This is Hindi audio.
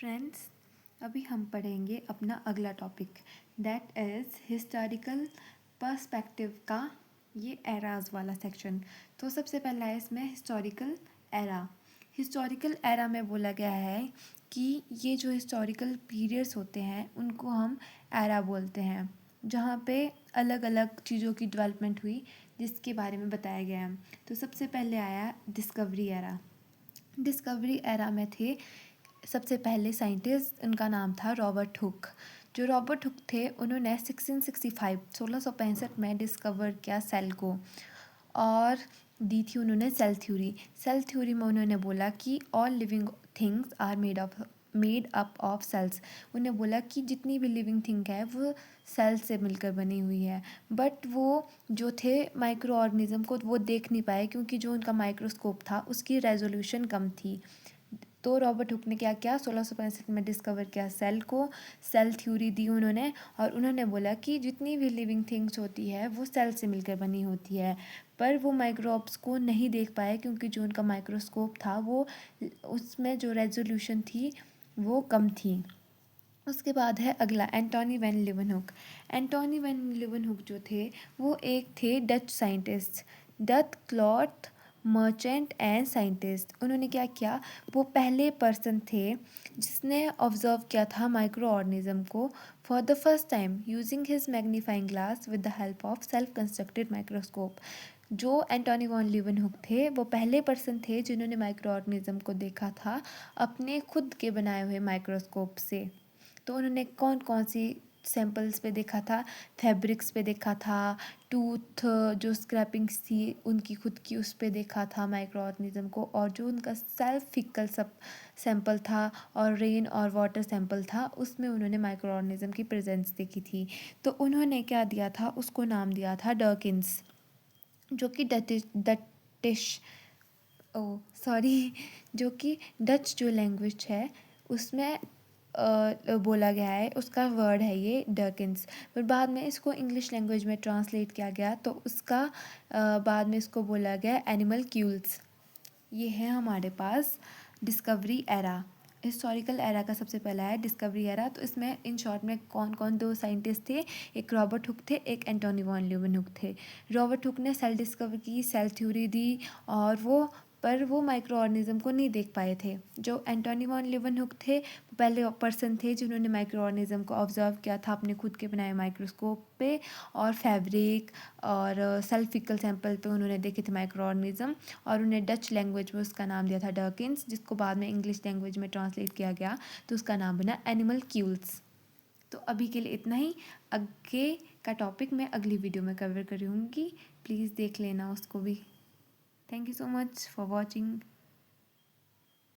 फ्रेंड्स, अभी हम पढ़ेंगे अपना अगला topic that is historical perspective का ये एराज वाला सेक्शन। तो सबसे पहला है इसमें हिस्टोरिकल एरा। हिस्टोरिकल एरा में बोला गया है कि ये जो हिस्टोरिकल पीरियड्स होते हैं उनको हम एरा बोलते हैं, जहाँ पे अलग अलग चीज़ों की डेवलपमेंट हुई जिसके बारे में बताया गया है। तो सबसे पहले आया डिस्कवरी एरा। डिस्कवरी एरा में थे सबसे पहले साइंटिस्ट, उनका नाम था रॉबर्ट हुक। जो रॉबर्ट हुक थे उन्होंने 1665 में डिस्कवर किया सेल को और दी थी उन्होंने सेल थ्योरी। सेल थ्योरी में उन्होंने बोला कि all living things are made up of cells. उन्हें बोला कि जितनी भी लिविंग थिंग है वो सेल से मिलकर बनी हुई है। बट वो जो थे माइक्रो ऑर्गेनिज्म को वो देख नहीं पाए क्योंकि जो उनका माइक्रोस्कोप था उसकी रेजोल्यूशन कम थी। तो रॉबर्ट हुक ने क्या किया, 1665 में डिस्कवर किया सेल को, सेल थ्योरी दी उन्होंने और उन्होंने बोला कि जितनी भी लिविंग थिंग्स होती है वो सेल से मिलकर बनी होती है। पर वो माइक्रोब्स को नहीं देख पाए क्योंकि जो उनका माइक्रोस्कोप था वो उसमें जो रेजोल्यूशन थी वो कम थी। उसके बाद है अगला एंटोनी वैन लीवनहुक। एंटोनी वैन लीवनहुक जो थे वो एक थे Dutch scientist, Dutch cloth merchant and scientist. उन्होंने क्या किया, वो पहले पर्सन थे जिसने ऑब्जर्व किया था माइक्रो ऑर्गेनिज्म को for the first time using his magnifying glass with the help of self constructed microscope. जो एंटोनी वॉन लीवनहुक थे वो पहले पर्सन थे जिन्होंने माइक्रो ऑर्गेनिज्म को देखा था अपने खुद के बनाए हुए माइक्रोस्कोप से। तो उन्होंने कौन कौन सी सैम्पल्स पे देखा था, फैब्रिक्स पे देखा था, टूथ जो स्क्रैपिंग्स थी उनकी खुद की उस पे देखा था माइक्रो ऑर्गेनिज्म को, और जो उनका सेल्फ फिकल सब सैम्पल था और रेन और वाटर सैम्पल था उसमें उन्होंने माइक्रो ऑर्गेनिज्म की प्रेजेंस देखी थी। तो उन्होंने क्या दिया था, उसको नाम दिया था डर्किन्स, जो कि डटिश ओ सॉरी जो कि डच जो लैंग्वेज है उसमें बोला गया है, उसका वर्ड है ये डर्किन्स। पर बाद में इसको इंग्लिश लैंग्वेज में ट्रांसलेट किया गया तो उसका बाद में इसको बोला गया एनिमल क्यूल्स। ये है हमारे पास डिस्कवरी एरा। हिस्टोरिकल एरा का सबसे पहला है डिस्कवरी एरा। तो इसमें इन शॉर्ट में कौन कौन दो साइंटिस्ट थे, एक रॉबर्ट हुक थे, एक एंटोनी वॉन लीवनहुक थे। रॉबर्ट हुक ने सेल डिस्कवर की, सेल थ्योरी दी और वो माइक्रो ऑर्गेनिज्म को नहीं देख पाए थे। जो एंटोनी वॉन लीवनहुक थे वो पहले पर्सन थे जिन्होंने माइक्रो ऑर्गेनिज्म को ऑब्जर्व किया था अपने खुद के बनाए माइक्रोस्कोप पे, और फैब्रिक और सेल्फिकल सैंपल पे उन्होंने देखे थे माइक्रो ऑर्गेनिज्म, और उन्हें डच लैंग्वेज में उसका नाम दिया था डर्किन्स, जिसको बाद में इंग्लिश लैंग्वेज में ट्रांसलेट किया गया तो उसका नाम बना एनिमल क्यूल्स। तो अभी के लिए इतना ही। आगे का टॉपिक मैं अगली वीडियो में कवर करूँगी, प्लीज़ देख लेना उसको भी। Thank you so much for watching.